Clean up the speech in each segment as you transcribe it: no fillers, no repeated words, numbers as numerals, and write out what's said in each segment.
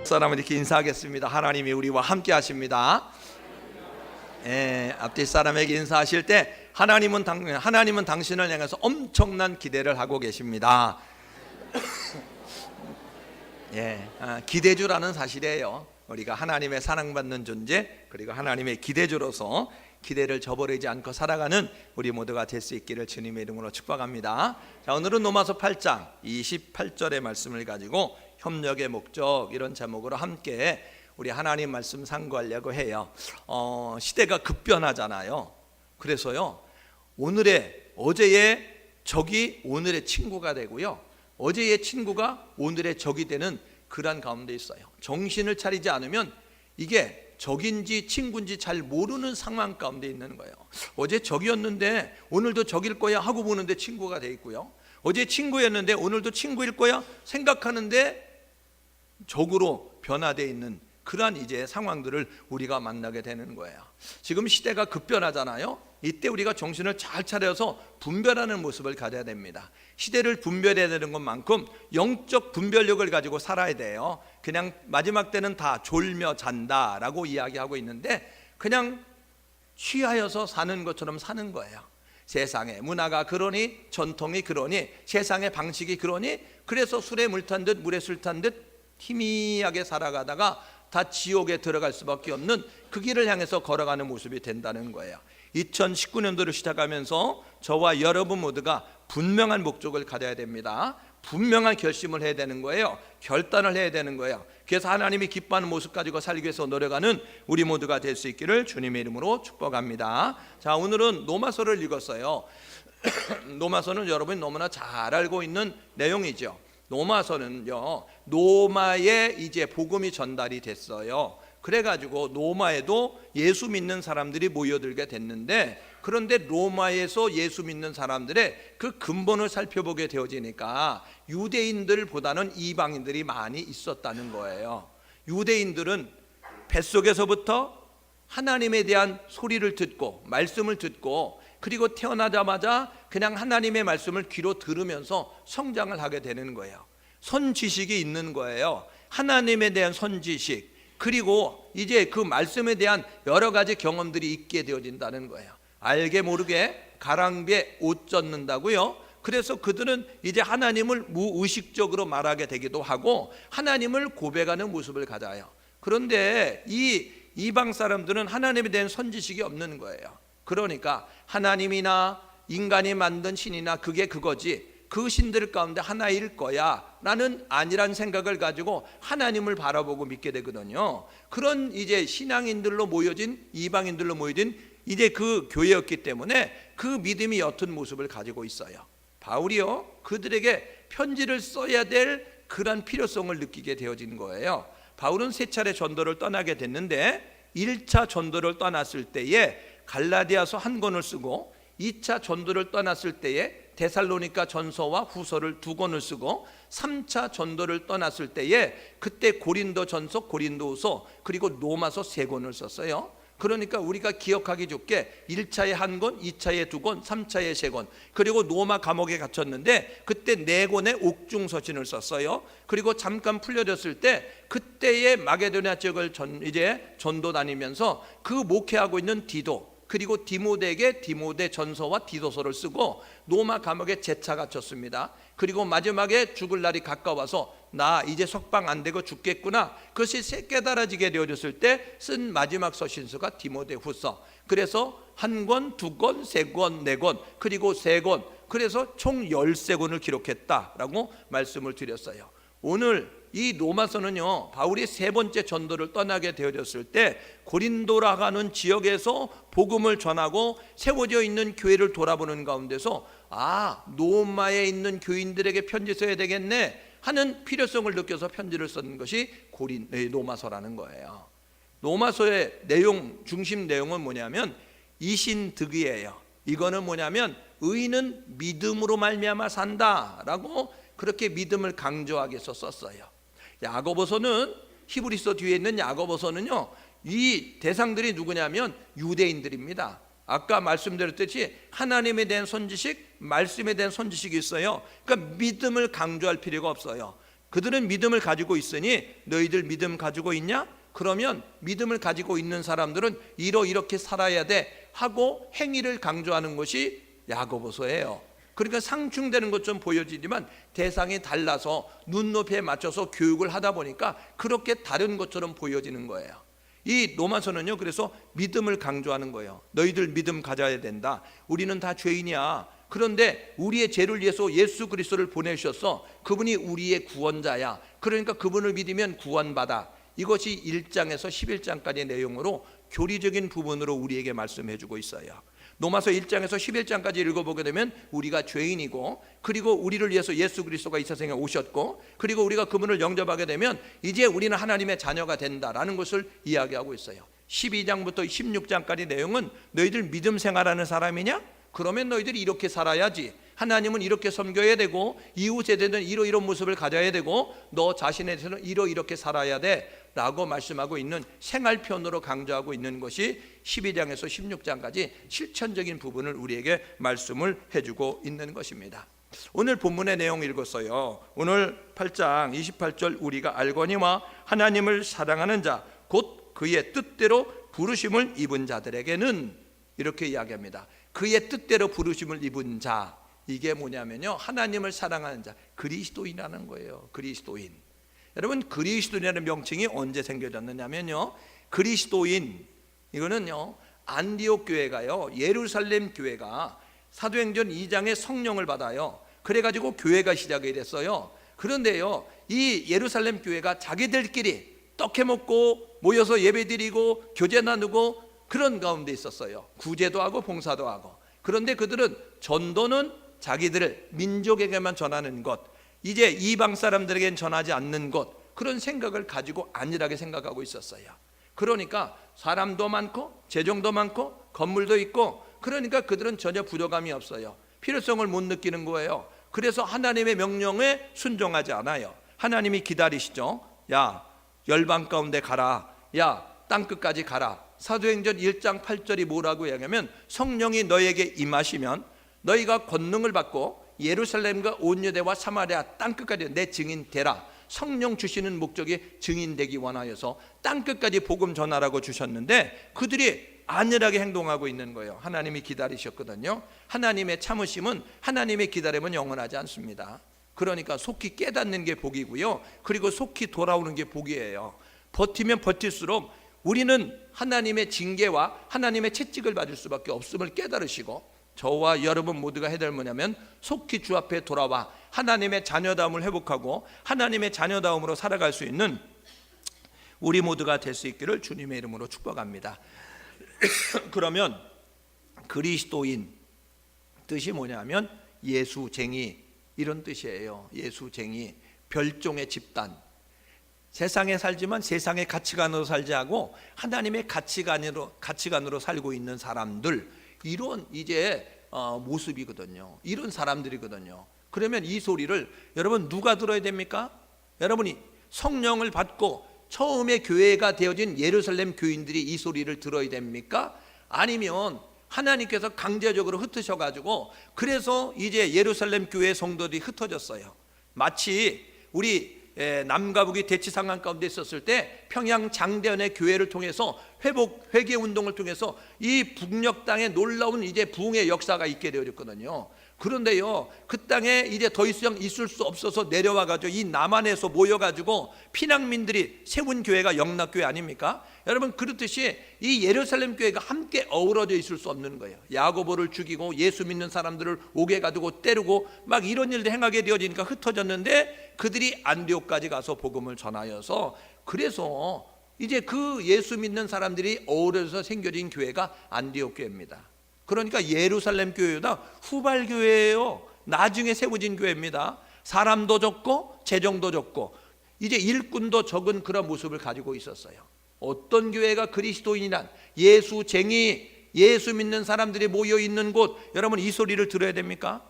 사람은 이렇게 인사하겠습니다. 하나님이 우리와 함께 하십니다. 앞뒤 사람에게 인사하실 때 하나님은 당신을 향해서 엄청난 기대를 하고 계십니다. 기대주라는 사실이에요. 우리가 하나님의 사랑받는 존재, 그리고 하나님의 기대주로서 기대를 저버리지 않고 살아가는 우리 모두가 될 수 있기를 주님의 이름으로 축복합니다. 자, 오늘은 로마서 8장 28절의 말씀을 가지고 협력의 목적, 이런 제목으로 함께 우리 하나님 말씀 상고하려고 해요. 시대가 급변하잖아요. 그래서요, 어제의 적이 오늘의 친구가 되고요, 어제의 친구가 오늘의 적이 되는 그런 가운데 있어요. 정신을 차리지 않으면 이게 적인지 친구인지 잘 모르는 상황 가운데 있는 거예요. 어제 적이었는데 오늘도 적일 거야 하고 보는데 친구가 돼 있고요, 어제 친구였는데 오늘도 친구일 거야 생각하는데 적으로 변화되어 있는 그러한 이제 상황들을 우리가 만나게 되는 거예요. 지금 시대가 급변하잖아요. 이때 우리가 정신을 잘 차려서 분별하는 모습을 가져야 됩니다. 시대를 분별해야 되는 것만큼 영적 분별력을 가지고 살아야 돼요. 그냥 마지막 때는 다 졸며 잔다라고 이야기하고 있는데 그냥 취하여서 사는 것처럼 사는 거예요. 세상의 문화가 그러니, 전통이 그러니, 세상의 방식이 그러니, 그래서 술에 물 탄 듯 물에 술 탄 듯 희미하게 살아가다가 다 지옥에 들어갈 수밖에 없는 그 길을 향해서 걸어가는 모습이 된다는 거예요. 2019년도를 시작하면서 저와 여러분 모두가 분명한 목적을 가져야 됩니다. 분명한 결심을 해야 되는 거예요. 결단을 해야 되는 거예요. 그래서 하나님이 기뻐하는 모습 가지고 살기 위해서 노력하는 우리 모두가 될 수 있기를 주님의 이름으로 축복합니다. 자, 오늘은 로마서를 읽었어요. 로마서는 여러분이 너무나 잘 알고 있는 내용이죠. 로마서는요, 로마에 이제 복음이 전달이 됐어요. 그래가지고 로마에도 예수 믿는 사람들이 모여들게 됐는데, 그런데 로마에서 예수 믿는 사람들의 그 근본을 살펴보게 되어지니까 유대인들보다는 이방인들이 많이 있었다는 거예요. 유대인들은 뱃속에서부터 하나님에 대한 소리를 듣고 말씀을 듣고, 그리고 태어나자마자 그냥 하나님의 말씀을 귀로 들으면서 성장을 하게 되는 거예요. 선지식이 있는 거예요. 하나님에 대한 선지식, 그리고 이제 그 말씀에 대한 여러 가지 경험들이 있게 되어진다는 거예요. 알게 모르게 가랑비에 옷 젖는다고요. 그래서 그들은 이제 하나님을 무의식적으로 말하게 되기도 하고 하나님을 고백하는 모습을 가져요. 그런데 이 이방 사람들은 하나님에 대한 선지식이 없는 거예요. 그러니까 하나님이나 인간이 만든 신이나 그게 그거지, 그 신들 가운데 하나일 거야 라는 아니란 생각을 가지고 하나님을 바라보고 믿게 되거든요. 그런 이제 신앙인들로 모여진, 이방인들로 모여진 이제 그 교회였기 때문에 그 믿음이 옅은 모습을 가지고 있어요. 바울이요, 그들에게 편지를 써야 될 그런 필요성을 느끼게 되어진 거예요. 바울은 3차례 전도를 떠나게 됐는데 1차 전도를 떠났을 때에 갈라디아서 1권을 쓰고, 2차 전도를 떠났을 때에 데살로니가 전서와 후서를 2권을 쓰고, 3차 전도를 떠났을 때에 그때 고린도 전서, 고린도 후서, 그리고 로마서 3권을 썼어요. 그러니까 우리가 기억하기 좋게 1차에 1권, 2차에 2권, 3차에 3권, 그리고 로마 감옥에 갇혔는데 그때 4권의 옥중서신을 썼어요. 그리고 잠깐 풀려졌을 때 그때의 마게도냐 지역을 이제 전도 다니면서 그 목회하고 있는 디도, 그리고 디모데에게 디모데 전서와 디도서를 쓰고 로마 감옥에 재차 갇혔습니다. 그리고 마지막에 죽을 날이 가까워서 나 이제 석방 안 되고 죽겠구나, 그것이 깨달아지게 되어졌을 때 쓴 마지막 서신서가 디모데 후서. 그래서 1권, 2권, 3권, 4권, 그리고 3권, 그래서 총 13권을 기록했다라고 말씀을 드렸어요. 오늘 이 로마서는요, 바울이 3번째 전도를 떠나게 되어졌을 때 고린도라고 하는 지역에서 복음을 전하고 세워져 있는 교회를 돌아보는 가운데서 로마에 있는 교인들에게 편지 써야 되겠네 하는 필요성을 느껴서 편지를 쓴 것이 로마서라는 거예요. 로마서의 중심 내용은 뭐냐면 이신득이에요. 이거는 뭐냐면 의인은 믿음으로 말미암아 산다라고 그렇게 믿음을 강조하기 위해서 썼어요. 야고보서는, 히브리서 뒤에 있는 야고보서는요, 이 대상들이 누구냐면 유대인들입니다. 아까 말씀드렸듯이 하나님에 대한 선지식, 말씀에 대한 선지식이 있어요. 그러니까 믿음을 강조할 필요가 없어요. 그들은 믿음을 가지고 있으니 너희들 믿음 가지고 있냐? 그러면 믿음을 가지고 있는 사람들은 이렇게 살아야 돼 하고 행위를 강조하는 것이 야고보서예요. 그러니까 상충되는 것 좀 보여지지만 대상이 달라서 눈높이에 맞춰서 교육을 하다 보니까 그렇게 다른 것처럼 보여지는 거예요. 이 로마서는요, 그래서 믿음을 강조하는 거예요. 너희들 믿음 가져야 된다. 우리는 다 죄인이야. 그런데 우리의 죄를 위해서 예수 그리스도를 보내주셨어. 그분이 우리의 구원자야. 그러니까 그분을 믿으면 구원받아. 이것이 1장에서 11장까지의 내용으로 교리적인 부분으로 우리에게 말씀해 주고 있어요. 로마서 1장에서 11장까지 읽어보게 되면 우리가 죄인이고, 그리고 우리를 위해서 예수 그리스도가 이 세상에 오셨고, 그리고 우리가 그분을 영접하게 되면 이제 우리는 하나님의 자녀가 된다라는 것을 이야기하고 있어요. 12장부터 16장까지 내용은 너희들 믿음 생활하는 사람이냐? 그러면 너희들이 이렇게 살아야지. 하나님은 이렇게 섬겨야 되고, 이웃에 대해서는 이런 모습을 가져야 되고, 너 자신에 대해서는 이렇게 살아야 돼 라고 말씀하고 있는 생활편으로 강조하고 있는 것이 12장에서 16장까지 실천적인 부분을 우리에게 말씀을 해주고 있는 것입니다. 오늘 본문의 내용 읽었어요. 오늘 8장 28절 우리가 알거니와 하나님을 사랑하는 자 곧 그의 뜻대로 부르심을 입은 자들에게는, 이렇게 이야기합니다. 그의 뜻대로 부르심을 입은 자, 이게 뭐냐면요, 하나님을 사랑하는 자, 그리스도인이라는 거예요. 그리스도인. 여러분, 그리스도인이라는 명칭이 언제 생겨졌느냐면요, 그리스도인, 이거는요 안디옥 교회가요, 예루살렘 교회가 사도행전 2장에 성령을 받아요. 그래가지고 교회가 시작이 됐어요. 그런데요, 이 예루살렘 교회가 자기들끼리 떡해 먹고 모여서 예배드리고 교제 나누고 그런 가운데 있었어요. 구제도 하고 봉사도 하고. 그런데 그들은 전도는 자기들 민족에게만 전하는 것, 이제 이방 사람들에겐 전하지 않는 것, 그런 생각을 가지고 안일하게 생각하고 있었어요. 그러니까 사람도 많고 재정도 많고 건물도 있고, 그러니까 그들은 전혀 부족함이 없어요. 필요성을 못 느끼는 거예요. 그래서 하나님의 명령에 순종하지 않아요. 하나님이 기다리시죠. 야, 열방 가운데 가라. 야, 땅끝까지 가라. 사도행전 1장 8절이 뭐라고 이야기하면, 성령이 너에게 임하시면 너희가 권능을 받고 예루살렘과 온 유대와 사마리아 땅끝까지 내 증인 되라. 성령 주시는 목적이 증인되기 원하여서 땅끝까지 복음 전하라고 주셨는데 그들이 안일하게 행동하고 있는 거예요. 하나님이 기다리셨거든요. 하나님의 참으심은, 하나님의 기다림은 영원하지 않습니다. 그러니까 속히 깨닫는 게 복이고요, 그리고 속히 돌아오는 게 복이에요. 버티면 버틸수록 우리는 하나님의 징계와 하나님의 채찍을 받을 수밖에 없음을 깨달으시고, 저와 여러분 모두가 해야 될 뭐냐면 속히 주 앞에 돌아와 하나님의 자녀다움을 회복하고 하나님의 자녀다움으로 살아갈 수 있는 우리 모두가 될 수 있기를 주님의 이름으로 축복합니다. 그러면 그리스도인 뜻이 뭐냐면 예수쟁이, 이런 뜻이에요. 예수쟁이, 별종의 집단. 세상에 살지만 세상의 가치관으로 살지 않고 하나님의 가치관으로 살고 있는 사람들, 이런 이제 모습이거든요. 이런 사람들이거든요. 그러면 이 소리를 여러분 누가 들어야 됩니까? 여러분이 성령을 받고 처음에 교회가 되어진 예루살렘 교인들이 이 소리를 들어야 됩니까? 아니면 하나님께서 강제적으로 흩으셔가지고 그래서 이제 예루살렘 교회 성도들이 흩어졌어요. 마치 우리 남과 북이 대치 상황 가운데 있었을 때 평양 장대현의 교회를 통해서 회개 운동을 통해서 이 북녘 땅에 놀라운 이제 부흥의 역사가 있게 되어졌거든요. 그런데요, 그 땅에 이제 더 이상 있을 수 없어서 내려와 가지고 이 남한에서 모여 가지고 피난민들이 세운 교회가 영락교회 아닙니까? 여러분, 그렇듯이 이 예루살렘 교회가 함께 어우러져 있을 수 없는 거예요. 야고보를 죽이고 예수 믿는 사람들을 옥에 가두고 때리고 막 이런 일들 행하게 되어지니까 흩어졌는데, 그들이 안디옥까지 가서 복음을 전하여서, 그래서 이제 그 예수 믿는 사람들이 어우러져서 생겨진 교회가 안디옥 교회입니다. 그러니까 예루살렘 교회보다 후발 교회예요. 나중에 세워진 교회입니다. 사람도 적고 재정도 적고 이제 일꾼도 적은 그런 모습을 가지고 있었어요. 어떤 교회가 그리스도인이란 예수쟁이, 예수 믿는 사람들이 모여 있는 곳, 여러분 이 소리를 들어야 됩니까?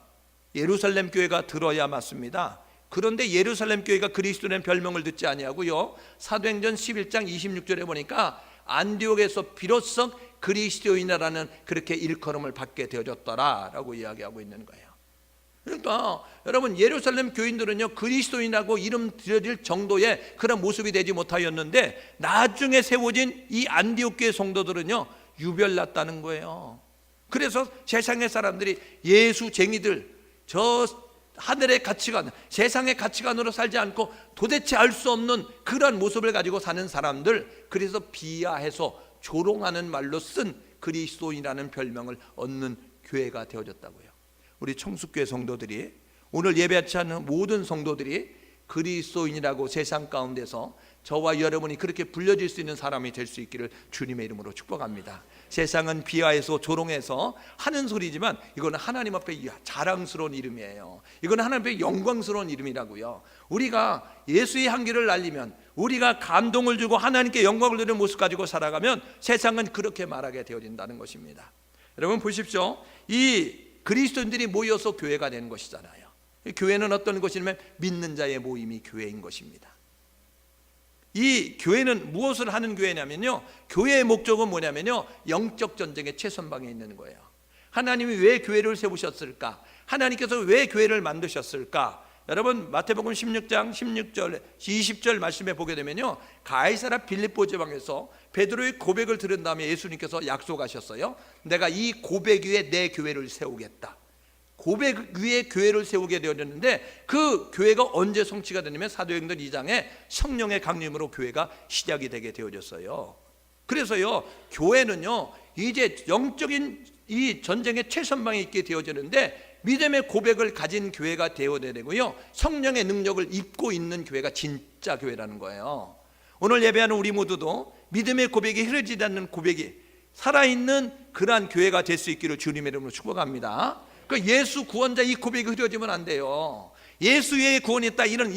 예루살렘 교회가 들어야 맞습니다. 그런데 예루살렘 교회가 그리스도라는 별명을 듣지 아니하고요, 사도행전 11장 26절에 보니까 안디옥에서 비로소 그리스도인이라는 그렇게 일컬음을 받게 되어졌더라라고 이야기하고 있는 거예요. 그러니까 여러분, 예루살렘 교인들은요 그리스도인이라고 이름 드려질 정도의 그런 모습이 되지 못하였는데, 나중에 세워진 이 안디옥 교회 성도들은요 유별났다는 거예요. 그래서 세상의 사람들이 예수쟁이들, 저 하늘의 가치관, 세상의 가치관으로 살지 않고 도대체 알 수 없는 그러한 모습을 가지고 사는 사람들, 그래서 비하해서 조롱하는 말로 쓴 그리스도인이라는 별명을 얻는 교회가 되어졌다고요. 우리 청숙교회 성도들이, 오늘 예배하지 않는 모든 성도들이 그리스도인이라고 세상 가운데서 저와 여러분이 그렇게 불려질 수 있는 사람이 될 수 있기를 주님의 이름으로 축복합니다. 세상은 비하해서 조롱해서 하는 소리지만 이거는 하나님 앞에 자랑스러운 이름이에요. 이거는 하나님 앞에 영광스러운 이름이라고요. 우리가 예수의 향기를 알리면, 우리가 감동을 주고 하나님께 영광을 드리는 모습 가지고 살아가면 세상은 그렇게 말하게 되어진다는 것입니다. 여러분 보십시오. 이 그리스도인들이 모여서 교회가 되는 것이잖아요. 교회는 어떤 것이냐면 믿는 자의 모임이 교회인 것입니다. 이 교회는 무엇을 하는 교회냐면요, 교회의 목적은 뭐냐면요, 영적 전쟁의 최선방에 있는 거예요. 하나님이 왜 교회를 세우셨을까? 하나님께서 왜 교회를 만드셨을까? 여러분 마태복음 16장 16절 20절 말씀에 보게 되면요, 가이사랴 빌립보 지방에서 베드로의 고백을 들은 다음에 예수님께서 약속하셨어요. 내가 이 고백 위에 내 교회를 세우겠다. 고백 위에 교회를 세우게 되었는데, 그 교회가 언제 성취가 되냐면 사도행전 2장에 성령의 강림으로 교회가 시작이 되게 되어졌어요. 그래서요, 교회는요 이제 영적인 이 전쟁의 최선방에 있게 되어지는데, 믿음의 고백을 가진 교회가 되어야 되고요, 성령의 능력을 입고 있는 교회가 진짜 교회라는 거예요. 오늘 예배하는 우리 모두도 믿음의 고백이 흐려지지 않는 고백이 살아있는 그러한 교회가 될 수 있기를 주님의 이름으로 축복합니다. 그 예수 구원자 이 고백이 흐려지면 안 돼요. 예수 외에 구원이 있다, 이런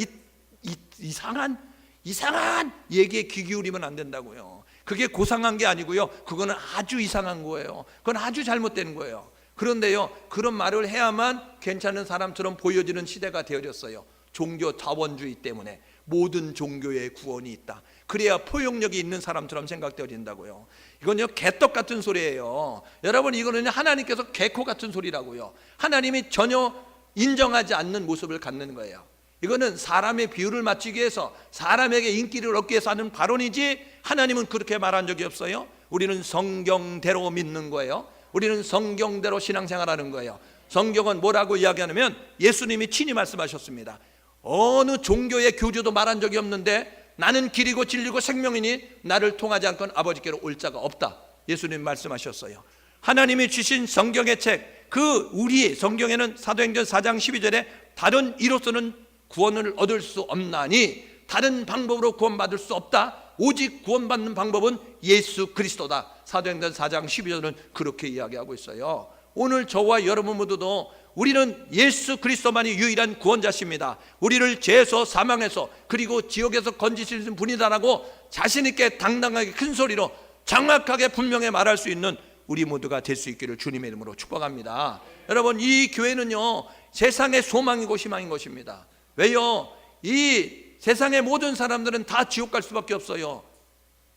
이상한 얘기에 귀 기울이면 안 된다고요. 그게 고상한 게 아니고요, 그거는 아주 이상한 거예요. 그건 아주 잘못된 거예요. 그런데요, 그런 말을 해야만 괜찮은 사람처럼 보여지는 시대가 되어졌어요. 종교 자본주의 때문에 모든 종교에 구원이 있다, 그래야 포용력이 있는 사람처럼 생각되어진다고요. 이건요 개떡 같은 소리예요. 여러분, 이거는 하나님께서 개코 같은 소리라고요. 하나님이 전혀 인정하지 않는 모습을 갖는 거예요. 이거는 사람의 비율을 맞추기 위해서, 사람에게 인기를 얻기 위해서 하는 발언이지, 하나님은 그렇게 말한 적이 없어요. 우리는 성경대로 믿는 거예요. 우리는 성경대로 신앙생활하는 거예요. 성경은 뭐라고 이야기하냐면, 예수님이 친히 말씀하셨습니다. 어느 종교의 교주도 말한 적이 없는데, 나는 길이고 진리고 생명이니 나를 통하지 않고는 아버지께로 올 자가 없다, 예수님 말씀하셨어요. 하나님이 주신 성경의 책, 우리 성경에는 사도행전 4장 12절에 다른 이로서는 구원을 얻을 수 없나니, 다른 방법으로 구원받을 수 없다, 오직 구원받는 방법은 예수 그리스도다. 사도행전 4장 12절은 그렇게 이야기하고 있어요. 오늘 저와 여러분 모두도 우리는 예수 그리스도만이 유일한 구원자십니다. 우리를 죄에서, 사망에서, 그리고 지옥에서 건지시는 분이다라고 자신 있게 당당하게 큰 소리로 정확하게 분명히 말할 수 있는 우리 모두가 될 수 있기를 주님의 이름으로 축복합니다. 여러분, 이 교회는요 세상의 소망이고 희망인 것입니다. 왜요? 이 세상의 모든 사람들은 다 지옥 갈 수밖에 없어요.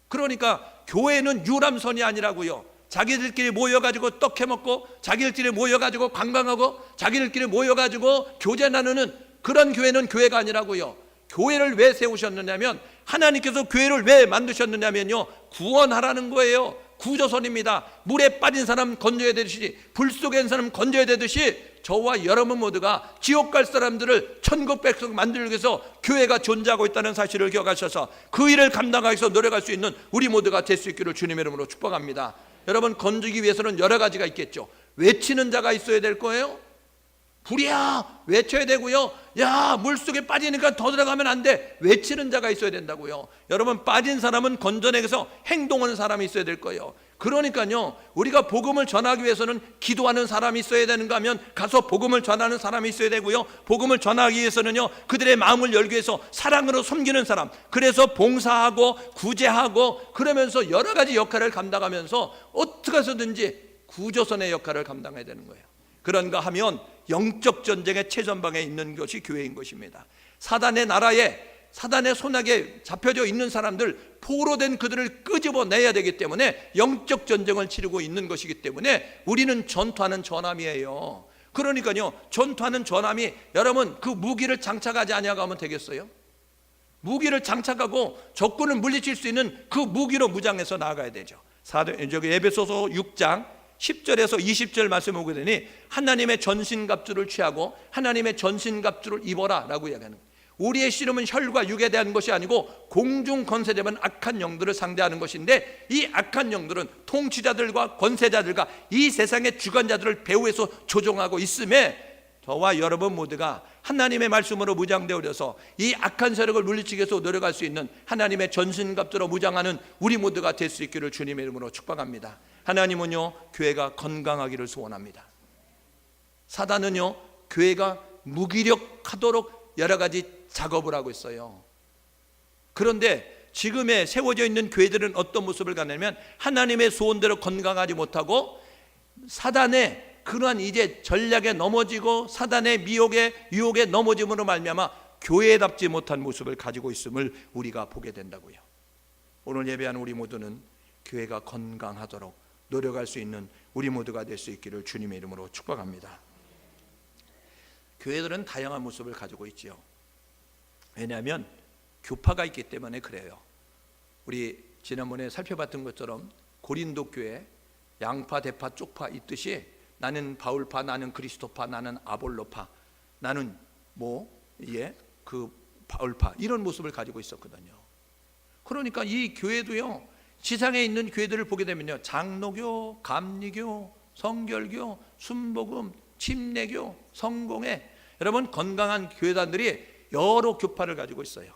그러니까 교회는 유람선이 아니라고요. 자기들끼리 모여가지고 떡 해먹고, 자기들끼리 모여가지고 관광하고, 자기들끼리 모여가지고 교제 나누는 그런 교회는 교회가 아니라고요. 교회를 왜 세우셨느냐면, 하나님께서 교회를 왜 만드셨느냐면요, 구원하라는 거예요. 구조선입니다. 물에 빠진 사람 건져야 되듯이, 불 속에 있는 사람 건져야 되듯이, 저와 여러분 모두가 지옥 갈 사람들을 천국 백성 만들기 위해서 교회가 존재하고 있다는 사실을 기억하셔서 그 일을 감당하기 위해서 노력할 수 있는 우리 모두가 될 수 있기를 주님의 이름으로 축복합니다. 여러분, 건지기 위해서는 여러 가지가 있겠죠. 외치는 자가 있어야 될 거예요. 불이야 외쳐야 되고요. 야, 물속에 빠지니까 더 들어가면 안 돼, 외치는 자가 있어야 된다고요. 여러분, 빠진 사람은 건져내서 행동하는 사람이 있어야 될 거예요. 그러니까요, 우리가 복음을 전하기 위해서는 기도하는 사람이 있어야 되는가 하면 가서 복음을 전하는 사람이 있어야 되고요, 복음을 전하기 위해서는요 그들의 마음을 열기 위해서 사랑으로 섬기는 사람, 그래서 봉사하고 구제하고 그러면서 여러 가지 역할을 감당하면서 어떻게 해서든지 구조선의 역할을 감당해야 되는 거예요. 그런가 하면 영적 전쟁의 최전방에 있는 것이 교회인 것입니다. 사단의 나라에, 사단의 손아귀에 잡혀져 있는 사람들, 포로된 그들을 끄집어내야 되기 때문에 영적 전쟁을 치르고 있는 것이기 때문에 우리는 전투하는 전함이에요. 그러니까요, 전투하는 전함이 여러분 그 무기를 장착하지 아니하면 되겠어요? 무기를 장착하고 적군을 물리칠 수 있는 그 무기로 무장해서 나아가야 되죠. 에베소서 6장 10절에서 20절 말씀을 보게 되니 하나님의 전신갑주를 취하고 하나님의 전신갑주를 입어라 라고 이야기하는 거예요. 우리의 씨름은 혈과 육에 대한 것이 아니고 공중 권세되면 악한 영들을 상대하는 것인데, 이 악한 영들은 통치자들과 권세자들과 이 세상의 주관자들을 배후에서 조종하고 있음에, 저와 여러분 모두가 하나님의 말씀으로 무장되어서 이 악한 세력을 물리치기 위해서 노력할 수 있는 하나님의 전신갑주로 무장하는 우리 모두가 될 수 있기를 주님의 이름으로 축복합니다. 하나님은요, 교회가 건강하기를 소원합니다. 사단은요, 교회가 무기력하도록 여러 가지 작업을 하고 있어요. 그런데 지금의 세워져 있는 교회들은 어떤 모습을 갖냐면 하나님의 소원대로 건강하지 못하고 사단의 그러한 이제 전략에 넘어지고 사단의 미혹에 유혹에 넘어짐으로 말미암아 교회답지 못한 모습을 가지고 있음을 우리가 보게 된다고요. 오늘 예배하는 우리 모두는 교회가 건강하도록 노력할 수 있는 우리 모두가 될 수 있기를 주님의 이름으로 축복합니다. 교회들은 다양한 모습을 가지고 있지요. 왜냐하면 교파가 있기 때문에 그래요. 우리 지난번에 살펴봤던 것처럼 고린도 교회 양파, 대파, 쪽파 있듯이 나는 바울파, 나는 그리스도파, 나는 아볼로파, 나는 그 바울파, 이런 모습을 가지고 있었거든요. 그러니까 이 교회도요, 지상에 있는 교회들을 보게 되면요, 장로교, 감리교, 성결교, 순복음, 침례교, 성공회, 여러분 건강한 교회단들이 여러 교파를 가지고 있어요.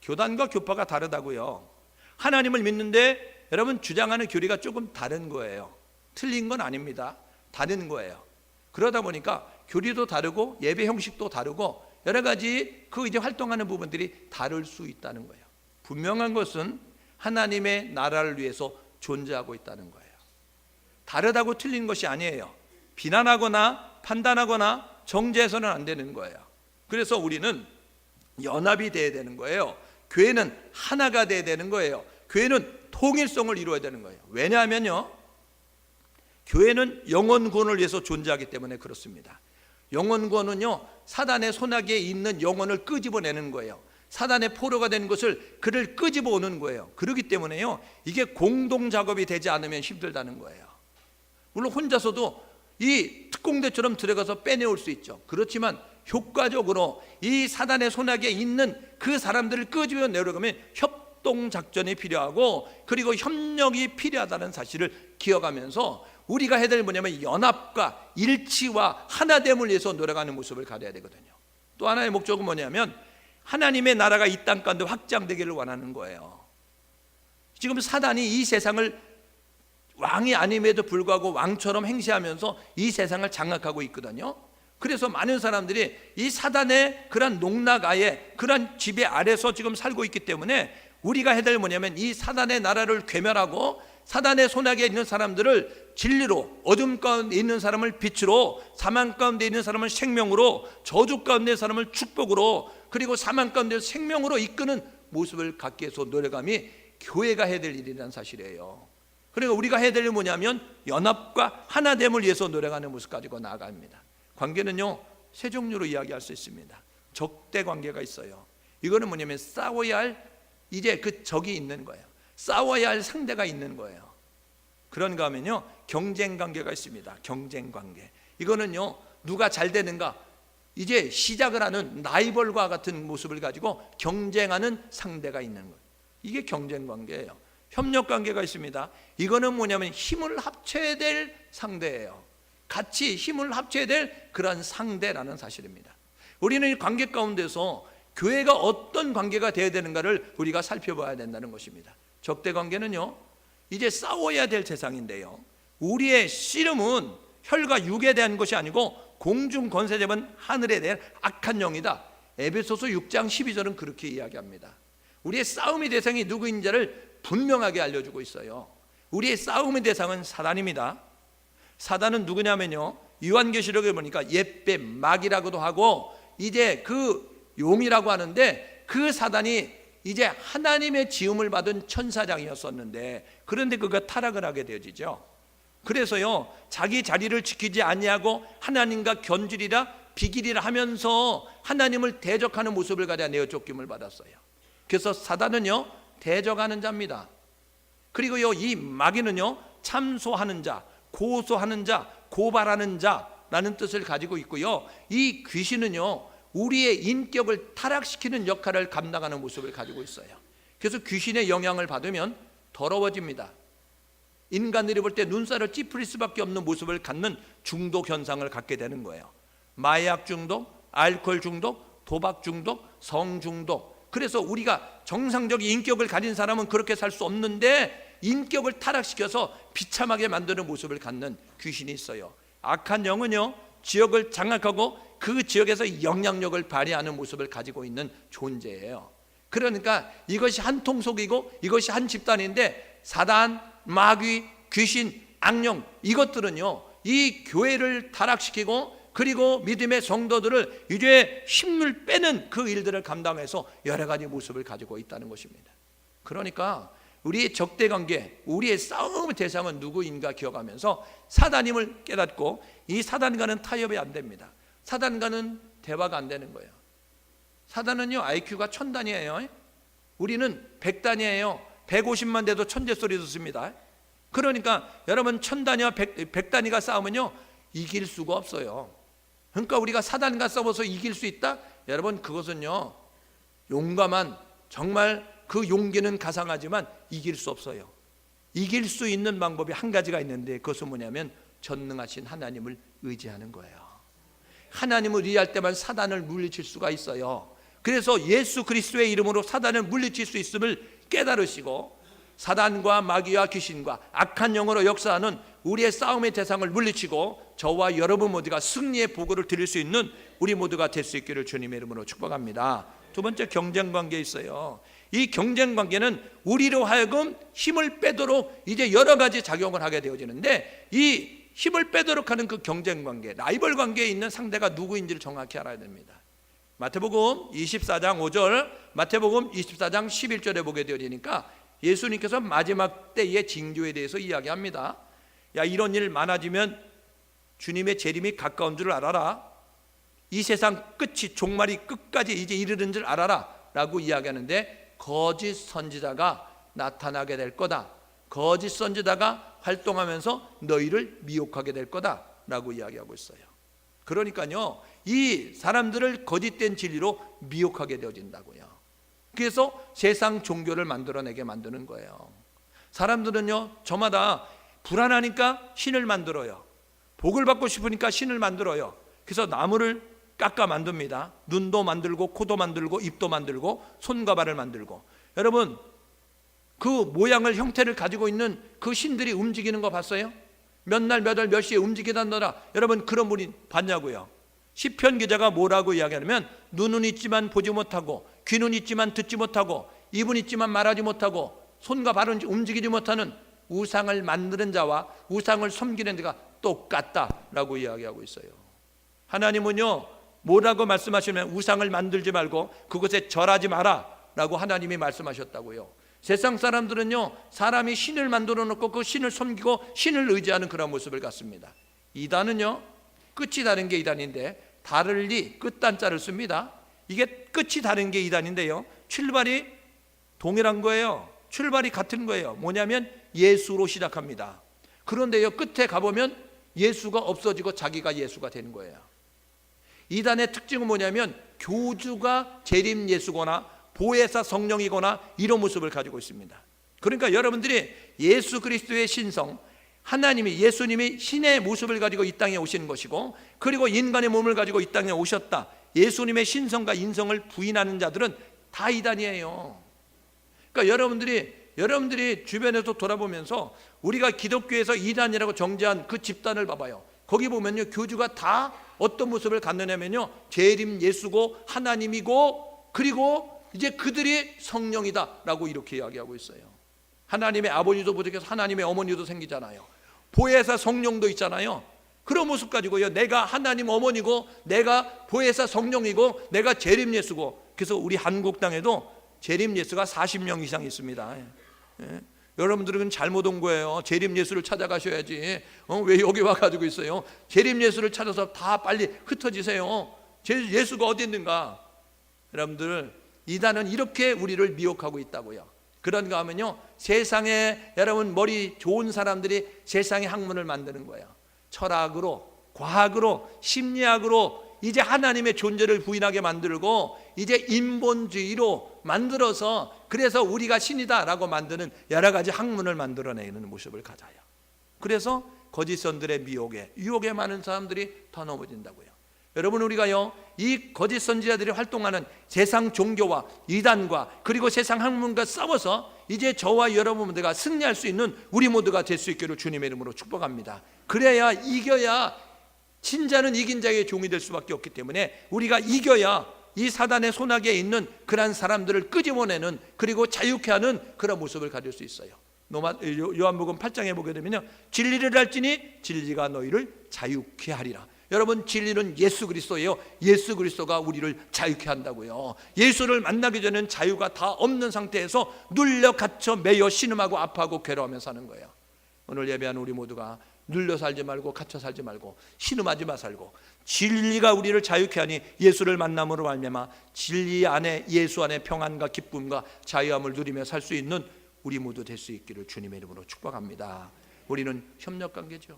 교단과 교파가 다르다고요. 하나님을 믿는데 여러분 주장하는 교리가 조금 다른 거예요. 틀린 건 아닙니다. 다른 거예요. 그러다 보니까 교리도 다르고 예배 형식도 다르고 여러 가지 그 이제 활동하는 부분들이 다를 수 있다는 거예요. 분명한 것은 하나님의 나라를 위해서 존재하고 있다는 거예요. 다르다고 틀린 것이 아니에요. 비난하거나 판단하거나 정죄해서는 안 되는 거예요. 그래서 우리는 연합이 돼야 되는 거예요. 교회는 하나가 돼야 되는 거예요. 교회는 통일성을 이루어야 되는 거예요. 왜냐하면요, 교회는 영혼 구원을 위해서 존재하기 때문에 그렇습니다. 영혼 구원은요, 사단의 손아귀에 있는 영혼을 끄집어내는 거예요. 사단의 포로가 된 것을 그를 끄집어 오는 거예요. 그렇기 때문에요, 이게 공동 작업이 되지 않으면 힘들다는 거예요. 물론 혼자서도 이 특공대처럼 들어가서 빼내올 수 있죠. 그렇지만 효과적으로 이 사단의 손아귀에 있는 그 사람들을 끄집어 내려가면 협동작전이 필요하고, 그리고 협력이 필요하다는 사실을 기억하면서 우리가 해야 될 뭐냐면 연합과 일치와 하나됨을 위해서 노력하는 모습을 가져야 되거든요. 또 하나의 목적은 뭐냐면 하나님의 나라가 이 땅 가운데 확장되기를 원하는 거예요. 지금 사단이 이 세상을 왕이 아님에도 불구하고 왕처럼 행세하면서 이 세상을 장악하고 있거든요. 그래서 많은 사람들이 이 사단의 그런 농락아에 그런 지배 아래서 지금 살고 있기 때문에 우리가 해야 될 뭐냐면 이 사단의 나라를 괴멸하고 사단의 손아귀에 있는 사람들을 진리로, 어둠 가운데 있는 사람을 빛으로, 사망 가운데 있는 사람을 생명으로, 저주 가운데 있는 사람을 축복으로, 그리고 사망 가운데 생명으로 이끄는 모습을 갖기 위해서 노력함이 교회가 해야 될 일이라는 사실이에요. 그러니까 우리가 해야 될 일은 뭐냐면 연합과 하나됨을 위해서 노력하는 모습 가지고 나아갑니다. 관계는요, 세 종류로 이야기할 수 있습니다. 적대 관계가 있어요. 이거는 뭐냐면 싸워야 할 이제 그 적이 있는 거예요. 싸워야 할 상대가 있는 거예요. 그런가 하면요, 경쟁 관계가 있습니다. 경쟁 관계. 이거는요, 누가 잘 되는가, 이제 시작을 하는 라이벌과 같은 모습을 가지고 경쟁하는 상대가 있는 거예요. 이게 경쟁 관계예요. 협력 관계가 있습니다. 이거는 뭐냐면 힘을 합쳐야 될 상대예요. 같이 힘을 합쳐야 될 그런 상대라는 사실입니다. 우리는 이 관계 가운데서 교회가 어떤 관계가 되어야 되는가를 우리가 살펴봐야 된다는 것입니다. 적대 관계는요, 이제 싸워야 될 세상인데요, 우리의 씨름은 혈과 육에 대한 것이 아니고 공중 권세자는 하늘에 대한 악한 영이다. 에베소서 6장 12절은 그렇게 이야기합니다. 우리의 싸움의 대상이 누구인지를 분명하게 알려주고 있어요. 우리의 싸움의 대상은 사단입니다. 사단은 누구냐면요, 요한계시록에 보니까 옛뱀, 마귀라고도 하고 이제 그 용이라고 하는데, 그 사단이 이제 하나님의 지음을 받은 천사장이었었는데, 그런데 그가 타락을 하게 되어지죠. 그래서요, 자기 자리를 지키지 아니하고 하나님과 견줄이라 비길이라 하면서 하나님을 대적하는 모습을 가져 내어 쫓김을 받았어요. 그래서 사단은요, 대적하는 자입니다. 그리고요, 이 마귀는요, 참소하는 자, 고소하는 자, 고발하는 자라는 뜻을 가지고 있고요, 이 귀신은요, 우리의 인격을 타락시키는 역할을 감당하는 모습을 가지고 있어요. 그래서 귀신의 영향을 받으면 더러워집니다. 인간들이 볼 때 눈살을 찌푸릴 수밖에 없는 모습을 갖는 중독 현상을 갖게 되는 거예요. 마약 중독, 알코올 중독, 도박 중독, 성 중독. 그래서 우리가 정상적인 인격을 가진 사람은 그렇게 살 수 없는데 인격을 타락시켜서 비참하게 만드는 모습을 갖는 귀신이 있어요. 악한 영은요, 지역을 장악하고 그 지역에서 영향력을 발휘하는 모습을 가지고 있는 존재예요. 그러니까 이것이 한 통속이고 이것이 한 집단인데, 사단, 마귀, 귀신, 악령, 이것들은요, 이 교회를 타락시키고 그리고 믿음의 성도들을 이제 힘을 빼는 그 일들을 감당해서 여러 가지 모습을 가지고 있다는 것입니다. 그러니까 우리의 적대관계, 우리의 싸움의 대상은 누구인가 기억하면서 사단임을 깨닫고, 이 사단과는 타협이 안 됩니다. 사단과는 대화가 안 되는 거예요. 사단은요, IQ가 1000단이에요. 우리는 100단이에요. 150만 돼도 천재 소리 듣습니다. 그러니까 여러분, 1000단위와 100단위가 싸우면요, 이길 수가 없어요. 그러니까 우리가 사단과 싸워서 이길 수 있다? 여러분, 그것은요, 용감한, 정말 그 용기는 가상하지만 이길 수 없어요. 이길 수 있는 방법이 한 가지가 있는데, 그것은 뭐냐면 전능하신 하나님을 의지하는 거예요. 하나님을 의지할 때만 사단을 물리칠 수가 있어요. 그래서 예수 그리스도의 이름으로 사단을 물리칠 수 있음을 깨달으시고, 사단과 마귀와 귀신과 악한 영으로 역사하는 우리의 싸움의 대상을 물리치고 저와 여러분 모두가 승리의 보고를 드릴 수 있는 우리 모두가 될 수 있기를 주님의 이름으로 축복합니다. 두 번째, 경쟁관계에 있어요. 이 경쟁관계는 우리로 하여금 힘을 빼도록 이제 여러 가지 작용을 하게 되어지는데, 이 힘을 빼도록 하는 그 경쟁관계, 라이벌 관계에 있는 상대가 누구인지를 정확히 알아야 됩니다. 마태복음 24장 5절, 마태복음 24장 11절에 보게 되어지니까 예수님께서 마지막 때의 징조에 대해서 이야기합니다. 야, 이런 일 많아지면 주님의 재림이 가까운 줄 알아라. 이 세상 끝이, 종말이 끝까지 이제 이르는 줄 알아라 라고 이야기하는데, 거짓 선지자가 나타나게 될 거다. 거짓 선지자가 활동하면서 너희를 미혹하게 될 거다 라고 이야기하고 있어요. 그러니까요, 이 사람들을 거짓된 진리로 미혹하게 되어진다고요. 그래서 세상 종교를 만들어내게 만드는 거예요. 사람들은요, 저마다 불안하니까 신을 만들어요. 복을 받고 싶으니까 신을 만들어요. 그래서 나무를 깎아 만듭니다. 눈도 만들고 코도 만들고 입도 만들고 손과 발을 만들고. 여러분, 그 모양을, 형태를 가지고 있는 그 신들이 움직이는 거 봤어요? 몇 날 몇 월 몇 시에 움직이단더라. 여러분, 그런 분이 봤냐고요? 시편 기자가 뭐라고 이야기하냐면, 눈은 있지만 보지 못하고, 귀는 있지만 듣지 못하고, 입은 있지만 말하지 못하고, 손과 발은 움직이지 못하는 우상을 만드는 자와 우상을 섬기는 자가 똑같다라고 이야기하고 있어요. 하나님은요, 뭐라고 말씀하시면, 우상을 만들지 말고 그것에 절하지 마라 라고 하나님이 말씀하셨다고요. 세상 사람들은요, 사람이 신을 만들어 놓고 그 신을 섬기고 신을 의지하는 그런 모습을 갖습니다. 이단은요, 끝이 다른 게 이단인데 다를리 끝단자를 씁니다. 이게 끝이 다른 게 이단인데요, 출발이 동일한 거예요. 출발이 같은 거예요. 뭐냐면 예수로 시작합니다. 그런데요, 끝에 가보면 예수가 없어지고 자기가 예수가 되는 거예요. 이단의 특징은 뭐냐면 교주가 재림 예수거나 보혜사 성령이거나 이런 모습을 가지고 있습니다. 그러니까 여러분들이 예수 그리스도의 신성, 하나님이, 예수님이 신의 모습을 가지고 이 땅에 오신 것이고, 그리고 인간의 몸을 가지고 이 땅에 오셨다, 예수님의 신성과 인성을 부인하는 자들은 다 이단이에요. 그러니까 여러분들이 주변에서 돌아보면서 우리가 기독교에서 이단이라고 정죄한 그 집단을 봐봐요. 거기 보면요, 교주가 다 어떤 모습을 갖느냐면요, 재림 예수고 하나님이고, 그리고 이제 그들이 성령이다라고 이렇게 이야기하고 있어요. 하나님의 아버지도 부족해서 하나님의 어머니도 생기잖아요. 보혜사 성령도 있잖아요. 그런 모습 가지고요, 내가 하나님 어머니고, 내가 보혜사 성령이고, 내가 재림 예수고. 그래서 우리 한국 땅에도 재림 예수가 40명 이상 있습니다. 예. 여러분들은 잘못 온 거예요. 재림 예수를 찾아가셔야지. 왜 여기 와가지고 있어요? 재림 예수를 찾아서 다 빨리 흩어지세요. 예수가 어디 있는가? 여러분들, 이단은 이렇게 우리를 미혹하고 있다고요. 그런가 하면요, 세상에 여러분 머리 좋은 사람들이 세상의 학문을 만드는 거예요. 철학으로, 과학으로, 심리학으로 이제 하나님의 존재를 부인하게 만들고 이제 인본주의로 만들어서 그래서 우리가 신이다라고 만드는 여러 가지 학문을 만들어내는 모습을 가져요. 그래서 거짓 선들의 미혹에, 유혹에 많은 사람들이 더 넘어진다고요. 여러분, 우리가요, 이 거짓 선지자들이 활동하는 세상 종교와 이단과 그리고 세상 학문과 싸워서 이제 저와 여러분 모두가 승리할 수 있는 우리 모두가 될 수 있기를 주님의 이름으로 축복합니다. 그래야, 이겨야, 신자는 이긴 자의 종이 될 수밖에 없기 때문에 우리가 이겨야 이 사단의 손아귀에 있는 그런 사람들을 끄집어내는, 그리고 자유케 하는 그런 모습을 가질 수 있어요. 요한복음 8장에 보게 되면요, 진리를 알지니 진리가 너희를 자유케 하리라. 여러분, 진리는 예수 그리스도예요. 예수 그리스도가 우리를 자유케 한다고요. 예수를 만나기 전에는 자유가 다 없는 상태에서 눌려 갇혀 매여 신음하고 아파하고 괴로워하며 사는 거예요. 오늘 예배하는 우리 모두가 눌려 살지 말고 갇혀 살지 말고 신음하지 마 살고 진리가 우리를 자유케 하니 예수를 만남으로 말미암아 진리 안에, 예수 안에 평안과 기쁨과 자유함을 누리며 살 수 있는 우리 모두 될 수 있기를 주님의 이름으로 축복합니다. 우리는 협력관계죠.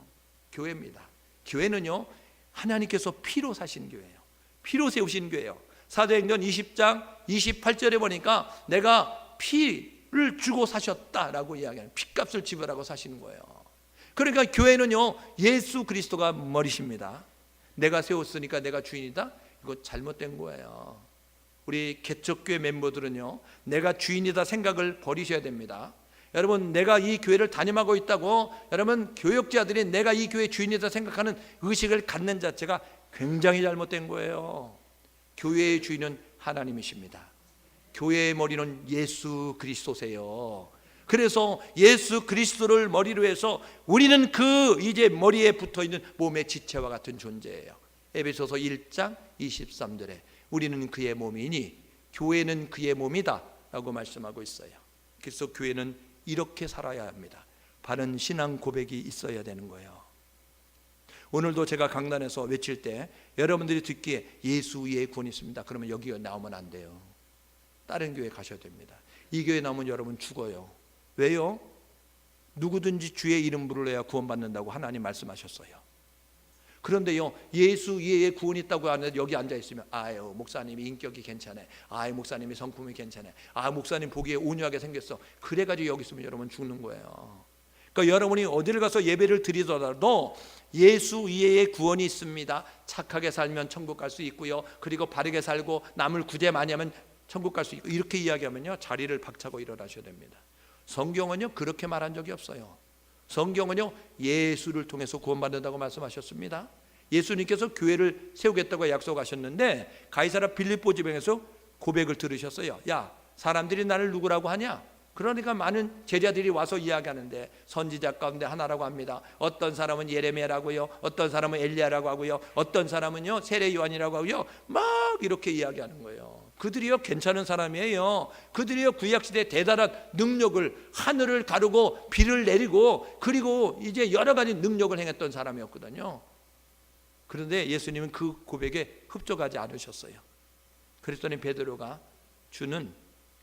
교회입니다. 교회는요, 하나님께서 피로 사신 교회예요. 피로 세우신 교회예요. 사도행전 20장 28절에 보니까 내가 피를 주고 사셨다라고 이야기하는, 피값을 지불하고 사시는 거예요. 그러니까 교회는요, 예수 그리스도가 머리십니다. 내가 세웠으니까 내가 주인이다? 이거 잘못된 거예요. 우리 개척교회 멤버들은요, 내가 주인이다 생각을 버리셔야 됩니다. 여러분, 내가 이 교회를 담임하고 있다고 여러분 교역자들이 내가 이 교회 주인이다 생각하는 의식을 갖는 자체가 굉장히 잘못된 거예요. 교회의 주인은 하나님이십니다. 교회의 머리는 예수 그리스도세요. 그래서 예수 그리스도를 머리로 해서 우리는 그 이제 머리에 붙어있는 몸의 지체와 같은 존재예요. 에베소서 1장 23절에 우리는 그의 몸이니 교회는 그의 몸이다 라고 말씀하고 있어요. 그래서 교회는 이렇게 살아야 합니다. 바른 신앙 고백이 있어야 되는 거예요. 오늘도 제가 강단에서 외칠 때 여러분들이 듣기에 예수 위에 구원이 있습니다. 그러면 여기 나오면 안 돼요. 다른 교회 가셔야 됩니다. 이 교회 나오면 여러분 죽어요. 왜요? 누구든지 주의 이름 부르러야 구원받는다고 하나님 말씀하셨어요. 그런데요, 예수 위에 구원이 있다고 하는데 여기 앉아있으면 아유, 목사님이 인격이 괜찮아, 아유, 목사님이 성품이 괜찮아, 아, 목사님 보기에 온유하게 생겼어, 그래가지고 여기 있으면 여러분 죽는 거예요. 그러니까 여러분이 어디를 가서 예배를 드리더라도 예수 위에 구원이 있습니다. 착하게 살면 천국 갈 수 있고요, 그리고 바르게 살고 남을 구제 많이 하면 천국 갈 수 있고, 이렇게 이야기하면요 자리를 박차고 일어나셔야 됩니다. 성경은요 그렇게 말한 적이 없어요. 성경은요 예수를 통해서 구원받는다고 말씀하셨습니다. 예수님께서 교회를 세우겠다고 약속하셨는데 가이사랴 빌립보 지방에서 고백을 들으셨어요. 야, 사람들이 나를 누구라고 하냐? 그러니까 많은 제자들이 와서 이야기하는데 선지자 가운데 하나라고 합니다. 어떤 사람은 예레미야라고요, 어떤 사람은 엘리야라고 하고요, 어떤 사람은요 세례 요한이라고 하고요, 막 이렇게 이야기하는 거예요. 그들이요 괜찮은 사람이에요. 그들이요 구약시대에 대단한 능력을, 하늘을 가르고 비를 내리고 그리고 이제 여러 가지 능력을 행했던 사람이었거든요. 그런데 예수님은 그 고백에 흡족하지 않으셨어요. 그랬더니 베드로가 주는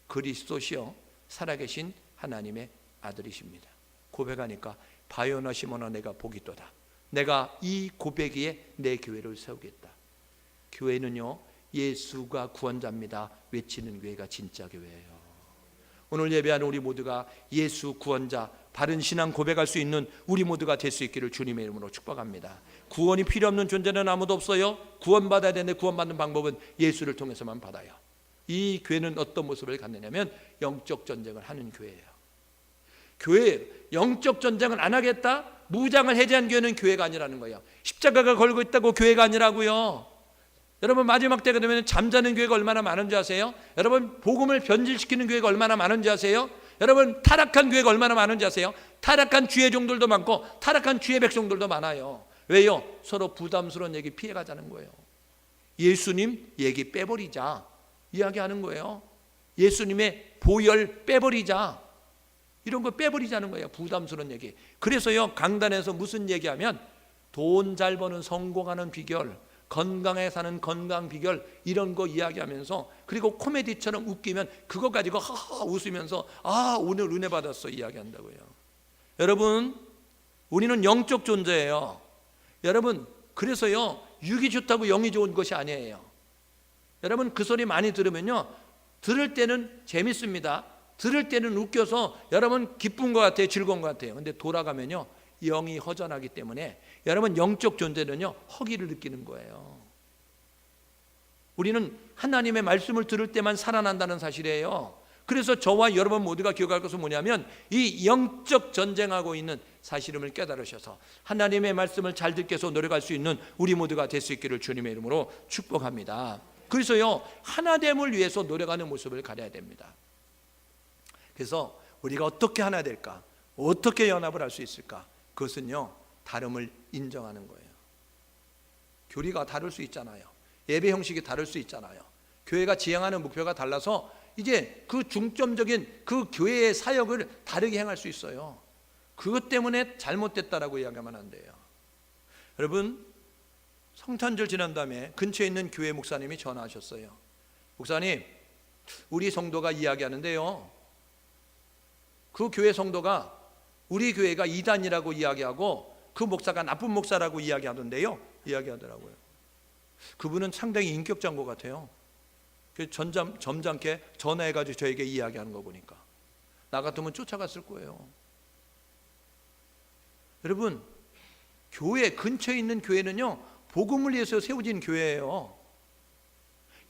그리스도시요 살아계신 하나님의 아들이십니다. 고백하니까 바요나 시몬아 내가 복이도다. 내가 이 고백 위에 내 교회를 세우겠다. 교회는요 예수가 구원자입니다 외치는 교회가 진짜 교회예요. 오늘 예배하는 우리 모두가 예수 구원자, 바른 신앙 고백할 수 있는 우리 모두가 될 수 있기를 주님의 이름으로 축복합니다. 구원이 필요 없는 존재는 아무도 없어요. 구원받아야 되는데 구원받는 방법은 예수를 통해서만 받아요. 이 교회는 어떤 모습을 갖느냐면 영적 전쟁을 하는 교회예요. 교회 영적 전쟁을 안 하겠다? 무장을 해제한 교회는 교회가 아니라는 거예요. 십자가가 걸고 있다고 교회가 아니라고요. 여러분 마지막 때가 되면 잠자는 교회가 얼마나 많은지 아세요? 여러분 복음을 변질시키는 교회가 얼마나 많은지 아세요? 여러분 타락한 교회가 얼마나 많은지 아세요? 타락한 주의 종들도 많고 타락한 주의 백성들도 많아요. 왜요? 서로 부담스러운 얘기 피해가자는 거예요. 예수님 얘기 빼버리자 이야기하는 거예요. 예수님의 보혈 빼버리자 이런 거 빼버리자는 거예요. 부담스러운 얘기. 그래서요, 강단에서 무슨 얘기하면 돈 잘 버는 성공하는 비결, 건강하게 사는 건강 비결, 이런 거 이야기하면서, 그리고 코미디처럼 웃기면 그거 가지고 하하 웃으면서 오늘 은혜 받았어 이야기한다고요. 여러분, 우리는 영적 존재예요. 여러분, 그래서요, 육이 좋다고 영이 좋은 것이 아니에요. 여러분, 그 소리 많이 들으면요, 들을 때는 재밌습니다. 들을 때는 웃겨서 여러분 기쁜 것 같아요. 즐거운 것 같아요. 근데 돌아가면요, 영이 허전하기 때문에 여러분 영적 존재는요, 허기를 느끼는 거예요. 우리는 하나님의 말씀을 들을 때만 살아난다는 사실이에요. 그래서 저와 여러분 모두가 기억할 것은 뭐냐면, 이 영적 전쟁하고 있는 사실임을 깨달으셔서 하나님의 말씀을 잘 듣기 위해서 노력할 수 있는 우리 모두가 될 수 있기를 주님의 이름으로 축복합니다. 그래서요, 하나됨을 위해서 노력하는 모습을 가져야 됩니다. 그래서 우리가 어떻게 하나 될까? 어떻게 연합을 할 수 있을까? 그것은요, 다름을 인정하는 거예요. 교리가 다를 수 있잖아요. 예배 형식이 다를 수 있잖아요. 교회가 지향하는 목표가 달라서 이제 그 중점적인 그 교회의 사역을 다르게 행할 수 있어요. 그것 때문에 잘못됐다라고 이야기하면 안 돼요. 여러분, 성탄절 지난 다음에 근처에 있는 교회 목사님이 전화하셨어요. 목사님, 우리 성도가 이야기하는데요, 그 교회 성도가 우리 교회가 이단이라고 이야기하고 그 목사가 나쁜 목사라고 이야기하던데요, 이야기하더라고요. 그분은 상당히 인격자인 것 같아요. 점잖게 전화해가지고 저에게 이야기하는 거 보니까 나 같으면 쫓아갔을 거예요. 여러분, 교회 근처에 있는 교회는요, 복음을 위해서 세워진 교회예요.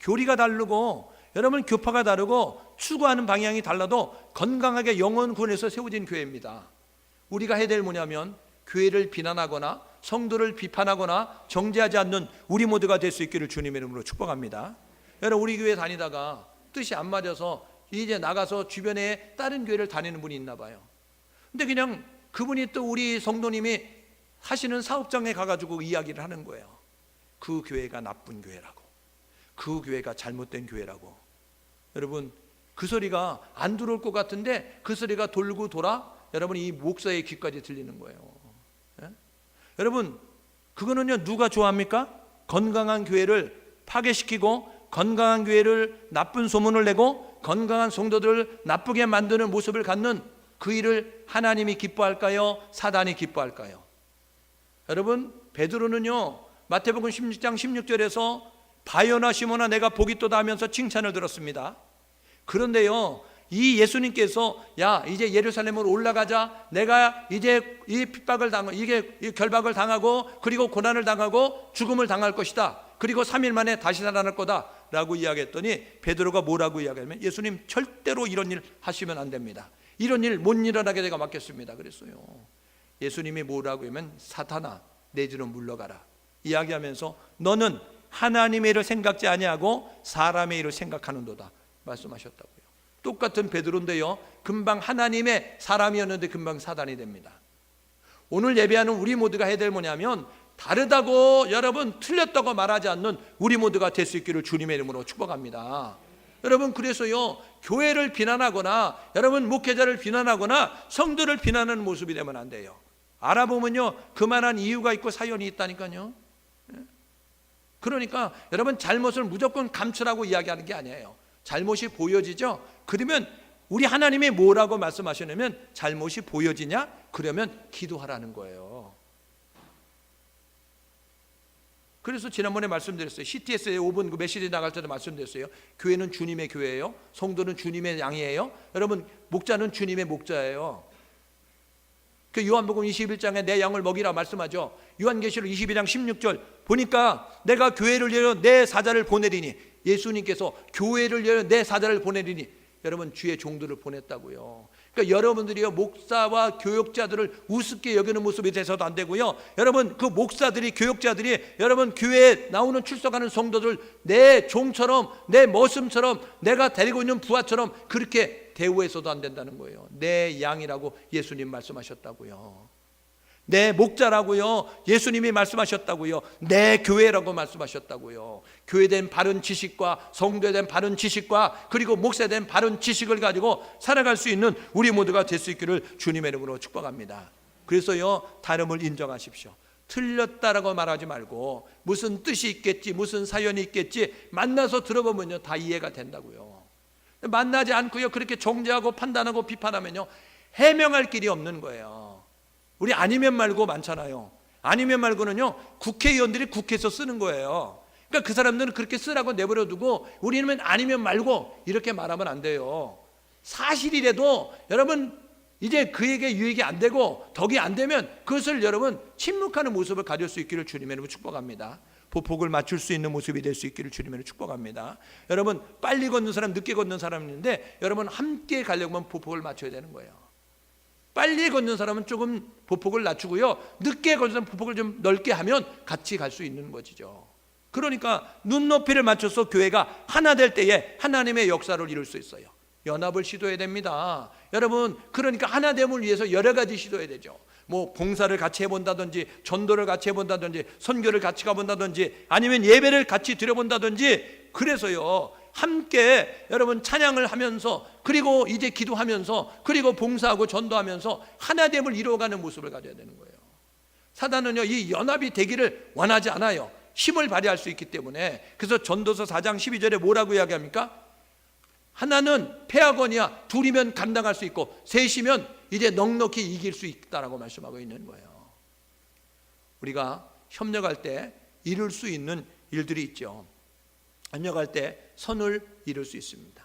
교리가 다르고 여러분 교파가 다르고 추구하는 방향이 달라도 건강하게 영혼 구원해서 세워진 교회입니다. 우리가 해야 될 뭐냐면, 교회를 비난하거나 성도를 비판하거나 정죄하지 않는 우리 모두가 될 수 있기를 주님의 이름으로 축복합니다. 여러분, 우리 교회 다니다가 뜻이 안 맞아서 이제 나가서 주변에 다른 교회를 다니는 분이 있나 봐요. 근데 그냥 그분이 또 우리 성도님이 하시는 사업장에 가가지고 이야기를 하는 거예요. 그 교회가 나쁜 교회라고, 그 교회가 잘못된 교회라고. 여러분, 그 소리가 안 들어올 것 같은데 그 소리가 돌고 돌아 여러분 이 목사의 귀까지 들리는 거예요. 예? 여러분, 그거는요, 누가 좋아합니까? 건강한 교회를 파괴시키고 건강한 교회를 나쁜 소문을 내고 건강한 성도들을 나쁘게 만드는 모습을 갖는 그 일을 하나님이 기뻐할까요? 사단이 기뻐할까요? 여러분, 베드로는요, 마태복음 16장 16절에서 바요나 시몬아 내가 복이 있도다 하면서 칭찬을 들었습니다. 그런데요, 이 예수님께서 야, 이제 예루살렘으로 올라가자, 내가 이제 이 핍박을 당하고 이 결박을 당하고 그리고 고난을 당하고 죽음을 당할 것이다, 그리고 3일 만에 다시 살아날 거다 라고 이야기했더니 베드로가 뭐라고 이야기하면, 예수님 절대로 이런 일 하시면 안 됩니다. 이런 일 못 일어나게 내가 맡겼습니다 그랬어요. 예수님이 뭐라고 하면, 사탄아 내 뒤로 물러가라 이야기하면서 너는 하나님의 일을 생각지 아니하고 사람의 일을 생각하는도다 말씀하셨다고요. 똑같은 베드로인데요, 금방 하나님의 사람이었는데 금방 사단이 됩니다. 오늘 예배하는 우리 모두가 해야 될 뭐냐면, 다르다고 여러분 틀렸다고 말하지 않는 우리 모두가 될 수 있기를 주님의 이름으로 축복합니다. 여러분, 그래서요, 교회를 비난하거나 여러분 목회자를 비난하거나 성도를 비난하는 모습이 되면 안 돼요. 알아보면요, 그만한 이유가 있고 사연이 있다니까요. 그러니까 여러분, 잘못을 무조건 감추라고 이야기하는 게 아니에요. 잘못이 보여지죠? 그러면 우리 하나님이 뭐라고 말씀하시냐면, 잘못이 보여지냐? 그러면 기도하라는 거예요. 그래서 지난번에 말씀드렸어요. CTS에 5분 그 메시지 나갈 때도 말씀드렸어요. 교회는 주님의 교회예요. 성도는 주님의 양이에요. 여러분, 목자는 주님의 목자예요. 그 요한복음 21장에 내 양을 먹이라 말씀하죠. 요한계시록 22장 16절 보니까 내가 교회를 위하여 내 사자를 보내리니, 예수님께서 교회를 위하여 내 사자를 보내리니, 여러분 주의 종들을 보냈다고요. 그러니까 여러분들이요, 목사와 교역자들을 우습게 여기는 모습이 돼서도 안 되고요. 여러분, 그 목사들이, 교역자들이 여러분 교회에 나오는 출석하는 성도들 내 종처럼, 내 머슴처럼, 내가 데리고 있는 부하처럼 그렇게 대우해서도 안 된다는 거예요. 내 양이라고 예수님 말씀하셨다고요. 내 목자라고요. 예수님이 말씀하셨다고요. 내 교회라고 말씀하셨다고요. 교회에 대한 바른 지식과 성도에 대한 바른 지식과 그리고 목사에 대한 바른 지식을 가지고 살아갈 수 있는 우리 모두가 될 수 있기를 주님의 이름으로 축복합니다. 그래서요, 다름을 인정하십시오. 틀렸다라고 말하지 말고 무슨 뜻이 있겠지, 무슨 사연이 있겠지, 만나서 들어보면요 다 이해가 된다고요. 만나지 않고요 그렇게 정죄하고 판단하고 비판하면요 해명할 길이 없는 거예요. 우리 아니면 말고 많잖아요. 아니면 말고는요 국회의원들이 국회에서 쓰는 거예요. 그러니까 그 사람들은 그렇게 쓰라고 내버려 두고 우리는 아니면 말고 이렇게 말하면 안 돼요. 사실이라도 여러분 이제 그에게 유익이 안 되고 덕이 안 되면 그것을 여러분 침묵하는 모습을 가질 수 있기를 주님의 이름으로 축복합니다. 보폭을 맞출 수 있는 모습이 될 수 있기를 주님의 이름으로 축복합니다. 여러분 빨리 걷는 사람, 늦게 걷는 사람이 있는데 여러분 함께 가려면 보폭을 맞춰야 되는 거예요. 빨리 걷는 사람은 조금 보폭을 낮추고요, 늦게 걷는 사람은 보폭을 좀 넓게 하면 같이 갈 수 있는 것이죠. 그러니까 눈높이를 맞춰서 교회가 하나 될 때에 하나님의 역사를 이룰 수 있어요. 연합을 시도해야 됩니다. 여러분 그러니까 하나됨을 위해서 여러 가지 시도해야 되죠. 뭐 봉사를 같이 해본다든지, 전도를 같이 해본다든지, 선교를 같이 가본다든지, 아니면 예배를 같이 드려본다든지. 그래서요 함께 여러분 찬양을 하면서, 그리고 이제 기도하면서, 그리고 봉사하고 전도하면서 하나됨을 이루어가는 모습을 가져야 되는 거예요. 사단은요 이 연합이 되기를 원하지 않아요. 힘을 발휘할 수 있기 때문에. 그래서 전도서 4장 12절에 뭐라고 이야기합니까? 하나는 패하거니와 둘이면 감당할 수 있고 셋이면 이제 넉넉히 이길 수 있다라고 말씀하고 있는 거예요. 우리가 협력할 때 이룰 수 있는 일들이 있죠. 협력할 때 선을 이룰 수 있습니다.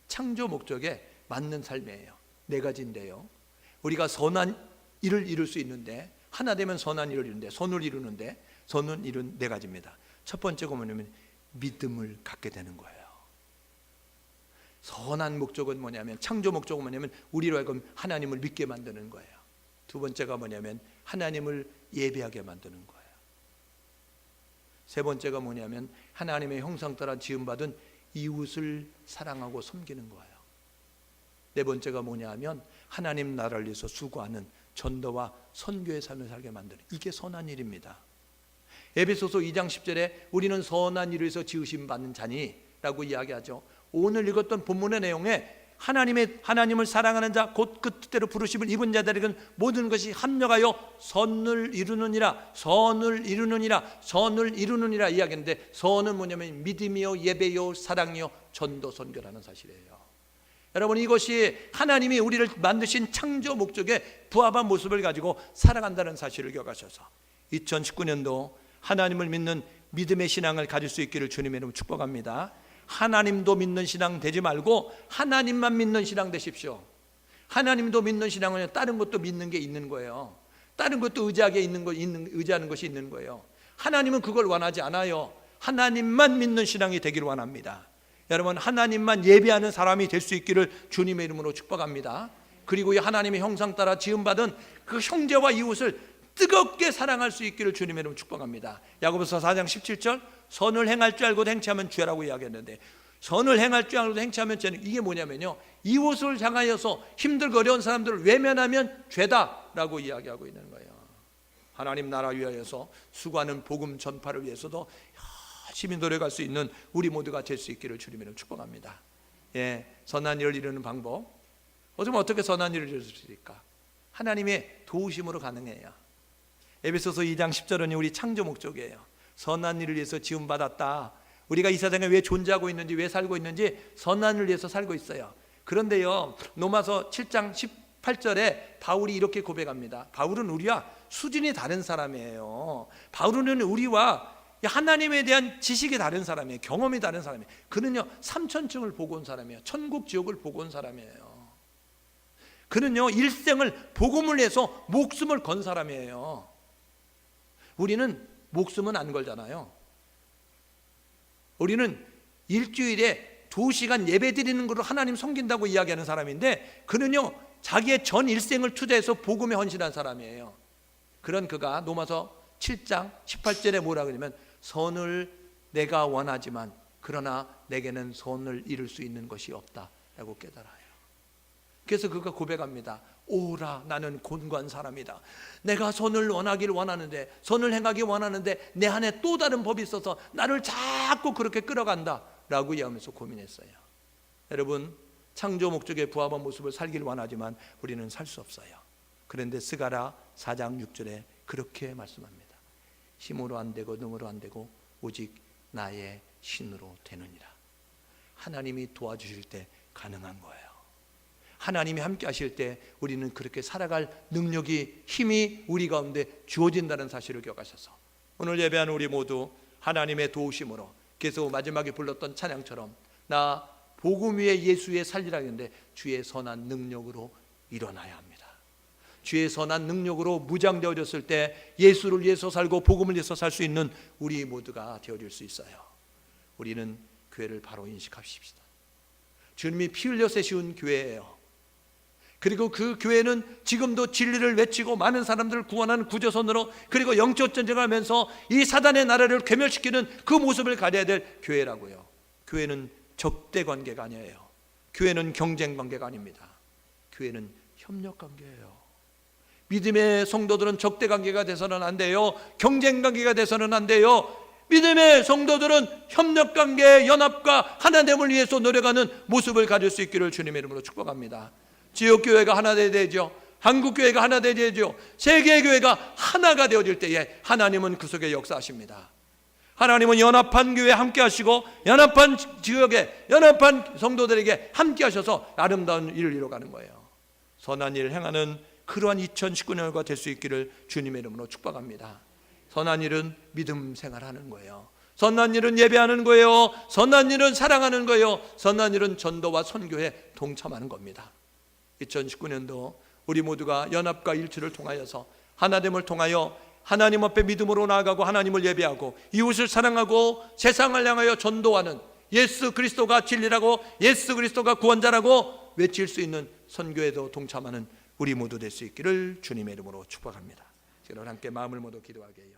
창조 목적에 맞는 삶이에요. 네 가지인데요, 우리가 선한 일을 이룰 수 있는데, 하나 되면 선한 일을 이루는데, 선을 이루는데 선은 이룬 네 가지입니다. 첫 번째가 뭐냐면 믿음을 갖게 되는 거예요. 선한 목적은 뭐냐면, 창조 목적은 뭐냐면 우리로 하여금 하나님을 믿게 만드는 거예요. 두 번째가 뭐냐면 하나님을 예배하게 만드는 거예요. 세 번째가 뭐냐면 하나님의 형상 따라 지음받은 이웃을 사랑하고 섬기는 거예요. 네 번째가 뭐냐면 하나님 나라를 위해서 수고하는 전도와 선교의 삶을 살게 만드는, 이게 선한 일입니다. 에베소서 2장 10절에 우리는 선한 일을 위해서 지으심 받는 자니라고 이야기하죠. 오늘 읽었던 본문의 내용에 하나님을 사랑하는 자 곧 그 뜻대로 부르심을 입은 자들에게는 모든 것이 합력하여 선을 이루느니라, 선을 이루느니라, 선을 이루느니라 이야기했는데, 선은 뭐냐면 믿음이요 예배요 사랑이요 전도 선교라는 사실이에요. 여러분 이것이 하나님이 우리를 만드신 창조 목적에 부합한 모습을 가지고 살아간다는 사실을 기억하셔서 2019년도 하나님을 믿는 믿음의 신앙을 가질 수 있기를 주님의 이름으로 축복합니다. 하나님도 믿는 신앙 되지 말고 하나님만 믿는 신앙 되십시오. 하나님도 믿는 신앙은 다른 것도 믿는 게 있는 거예요. 다른 것도 의지하는 것이 있는 거예요. 하나님은 그걸 원하지 않아요. 하나님만 믿는 신앙이 되기를 원합니다. 여러분 하나님만 예배하는 사람이 될 수 있기를 주님의 이름으로 축복합니다. 그리고 이 하나님의 형상 따라 지음받은 그 형제와 이웃을 뜨겁게 사랑할 수 있기를 주님의 이름으로 축복합니다. 야고보서 4장 17절, 선을 행할 줄 알고 행치하면 죄라고 이야기했는데, 선을 행할 줄 알고 행치하면 죄는, 이게 뭐냐면요 이웃을 향하여서 힘들고 어려운 사람들을 외면하면 죄다라고 이야기하고 있는 거예요. 하나님 나라 위하여서 수고하는 복음 전파를 위해서도 열심히 노력할 수 있는 우리 모두가 될 수 있기를 주님의 이름으로 축복합니다. 예, 선한 일을 이루는 방법, 어떻게 선한 일을 이룰 수 있을까? 하나님의 도우심으로 가능해요. 에베소서 2장 10절은 우리 창조 목적이에요. 선한 일을 위해서 지음받았다. 우리가 이 세상에 왜 존재하고 있는지, 왜 살고 있는지 선한 일을 위해서 살고 있어요. 그런데요 로마서 7장 18절에 바울이 이렇게 고백합니다. 바울은 우리와 수준이 다른 사람이에요. 바울은 우리와 하나님에 대한 지식이 다른 사람이에요. 경험이 다른 사람이에요. 그는요 삼천층을 보고 온 사람이에요. 천국 지옥을 보고 온 사람이에요. 그는요 일생을 복음을 위해서 목숨을 건 사람이에요. 우리는 목숨은 안 걸잖아요. 우리는 일주일에 2시간 예배 드리는 걸로 하나님 섬긴다고 이야기하는 사람인데, 그는요 자기의 전 일생을 투자해서 복음에 헌신한 사람이에요. 그런 그가 로마서 7장 18절에 뭐라 그러냐면 선을 내가 원하지만 그러나 내게는 선을 이룰 수 있는 것이 없다라고 깨달아요. 그래서 그가 고백합니다. 오라, 나는 곤고한 사람이다. 내가 선을 원하길 원하는데, 선을 행하기 원하는데 내 안에 또 다른 법이 있어서 나를 자꾸 그렇게 끌어간다 라고 이야기하면서 고민했어요. 여러분, 창조 목적에 부합한 모습을 살길 원하지만 우리는 살 수 없어요. 그런데 스가랴 4장 6절에 그렇게 말씀합니다. 힘으로 안 되고 능으로 안 되고 오직 나의 신으로 되느니라. 하나님이 도와주실 때 가능한 거예요. 하나님이 함께 하실 때 우리는 그렇게 살아갈 능력이, 힘이 우리 가운데 주어진다는 사실을 기억하셔서 오늘 예배하는 우리 모두 하나님의 도우심으로 계속 마지막에 불렀던 찬양처럼 나 복음 위에 예수의 살리라 했는데 주의 선한 능력으로 일어나야 합니다. 주의 선한 능력으로 무장되어졌을 때 예수를 위해서 살고 복음을 위해서 살 수 있는 우리 모두가 되어질 수 있어요. 우리는 교회를 바로 인식하십시다. 주님이 피 흘려 세운 교회예요. 그리고 그 교회는 지금도 진리를 외치고 많은 사람들을 구원하는 구조선으로, 그리고 영적 전쟁을 하면서 이 사단의 나라를 괴멸시키는 그 모습을 가져야 될 교회라고요. 교회는 적대 관계가 아니에요. 교회는 경쟁 관계가 아닙니다. 교회는 협력 관계예요. 믿음의 성도들은 적대 관계가 돼서는 안 돼요. 경쟁 관계가 돼서는 안 돼요. 믿음의 성도들은 협력 관계, 연합과 하나됨을 위해서 노력하는 모습을 가질 수 있기를 주님의 이름으로 축복합니다. 지역교회가 하나 되어야 되죠. 한국교회가 하나 되어야 되죠. 세계교회가 하나가 되어질 때에 하나님은 그 속에 역사하십니다. 하나님은 연합한 교회에 함께 하시고 연합한 지역에, 연합한 성도들에게 함께 하셔서 아름다운 일을 이뤄가는 거예요. 선한 일을 행하는 그러한 2019년가 될 수 있기를 주님의 이름으로 축복합니다. 선한 일은 믿음 생활하는 거예요. 선한 일은 예배하는 거예요. 선한 일은 사랑하는 거예요. 선한 일은 전도와 선교에 동참하는 겁니다. 2019년도 우리 모두가 연합과 일치를 통하여서 하나됨을 통하여 하나님 앞에 믿음으로 나아가고 하나님을 예배하고 이웃을 사랑하고 세상을 향하여 전도하는, 예수 그리스도가 진리라고, 예수 그리스도가 구원자라고 외칠 수 있는 선교에도 동참하는 우리 모두 될 수 있기를 주님의 이름으로 축복합니다. 여러분 함께 마음을 모두 기도하게 해요.